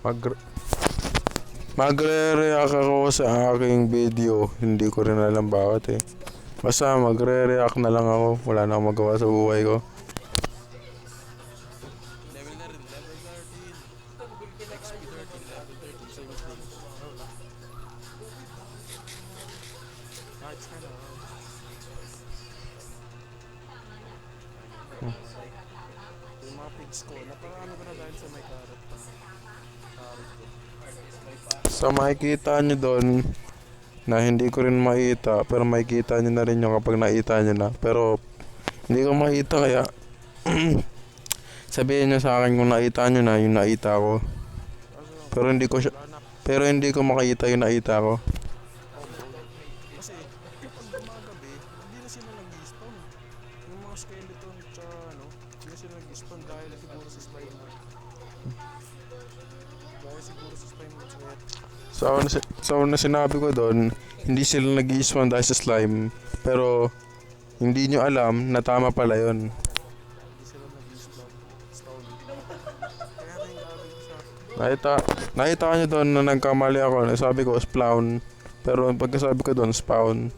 Mag Magre-react ako sa aking video. Hindi ko rin alam bakit eh. Basta magre-react na lang ako. Wala na akong magawa sa buhay ko. Level na rin, level 13. XP 13, level 13, same thing. It's kinda wrong. Yung mga pigs ko, naparami ko na dahil sa may carrot pa. Carrot ko. So makikita nyo doon na hindi ko rin makita. Pero makikita nyo na rin yung kapag nakita nyo na. Pero hindi ko makita kaya sabihin nyo sa akin kung nakita nyo na yung nakita ko. Pero hindi ko siya, pero hindi ko makita yung nakita ko. Kasi kapag gumagabi, hindi na sila nag-spawn. Yung mga skeleton tsaka hindi na sila nag-spawn dahil siguro sa slime mo. Dahil siguro sa slime mo threat. So na sinabi ko doon, hindi sila nag-i-spawn dahil sa slime. Pero hindi nyo alam na tama pala yun. Hindi sila nag-spawn. Stone. Kaya rin gagawin ko sa Nakita nyo doon na nagkamali ako. Sabi ko spawn. Pero pagkasabi ko doon spawn.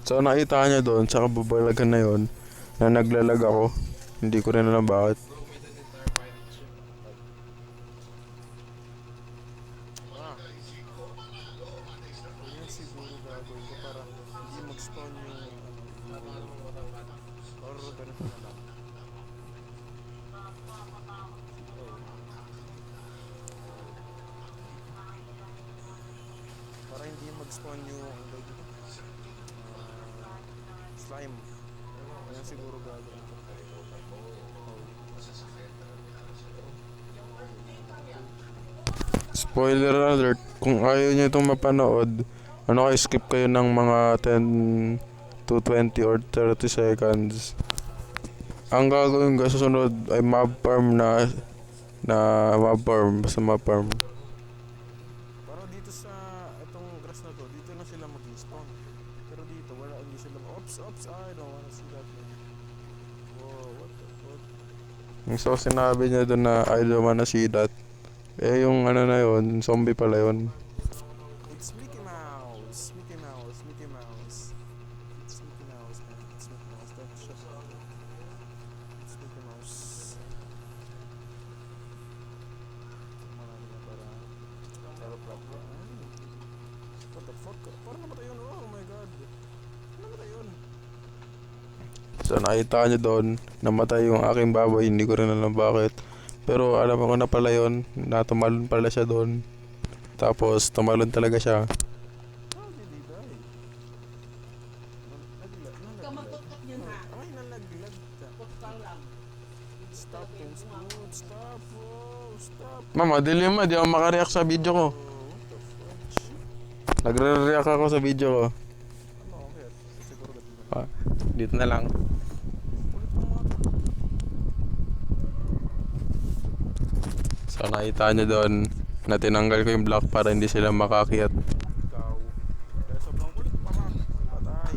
So nakita nyo doon sa kababalagan na yon na naglalag ako. Hindi ko rin alam bakit. Yan siguro gagawin ko para hindi mag-spawn yung or ganito na lang. Para hindi mag-spawn yung slime. Yan siguro gagawin ko. Spoiler alert, kung ayaw nyo itong mapanood, skip kayo ng mga 10 to 20 or 30 seconds. Ang gagawin ko sa sunod ay mob farm na mob farm, basta mob farm. Para dito sa itong grass na to, dito na sila mag-spawn. Pero dito, wala, hindi sila oops, I don't wanna see that man. Whoa, what the fuck? So sinabi niya doon na I don't wanna see that. Eh yung na yun, zombie pala yun. It's Mickey Mouse, Mickey Mouse, Mickey Mouse. It's Mickey Mouse, man. It's Mickey Mouse. Don't shut up. It's Mickey Mouse. Marami na para aeroplane. What the fuck? Parang namatay yun. Oh my god. Namatay yun. So nakita niyo doon, namatay yung aking baboy, hindi ko rin alam bakit. Pero alam ko na pala yun, na tumalon pala siya doon. Tapos tumalon talaga siya. How did he die? Kamantot-tot yun ha. Ay, nalaglag ka. Tutkang lang. Stop, Vince. Dude, stop, bro. Stop. Mama, dilim mo, di ako makareact sa video ko. Oh, what the fudge? Nagre-react ako sa video ko. Ano, okay. Siguro gabi na. Dito na lang. Ulit mo mga to. So nakita nyo doon na tinanggal ko yung block para hindi sila makakiyat. Ikaw. Dahil sobrang kulit pa ka. Patay.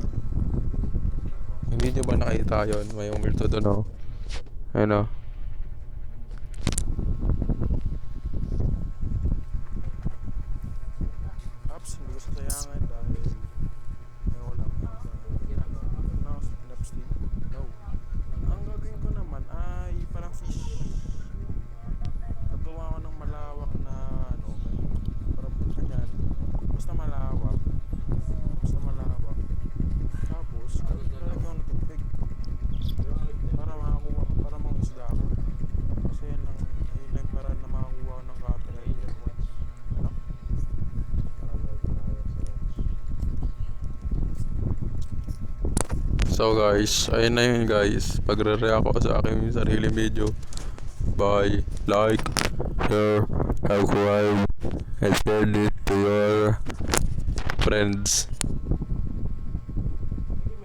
Hindi nyo ba nakita yun? May umilto doon oh. Ayun oh. Ups, hindi ko sasayangan dahil wala no, snapstick. No. Ang gagawin ko naman ay parang fish. Nagawa ko ng malawak na parang kanyan. Basta malawak. Tapos, lalagyan ko ng tubig. Para makakuha, para mga isda ako. Kasi yun lang para na makakuha ko ng copyright. Ano? So guys, ayun na yun guys. Pagre-react ako sa aking sariling video. Bye. Like, share, subscribe, and send it to your friends.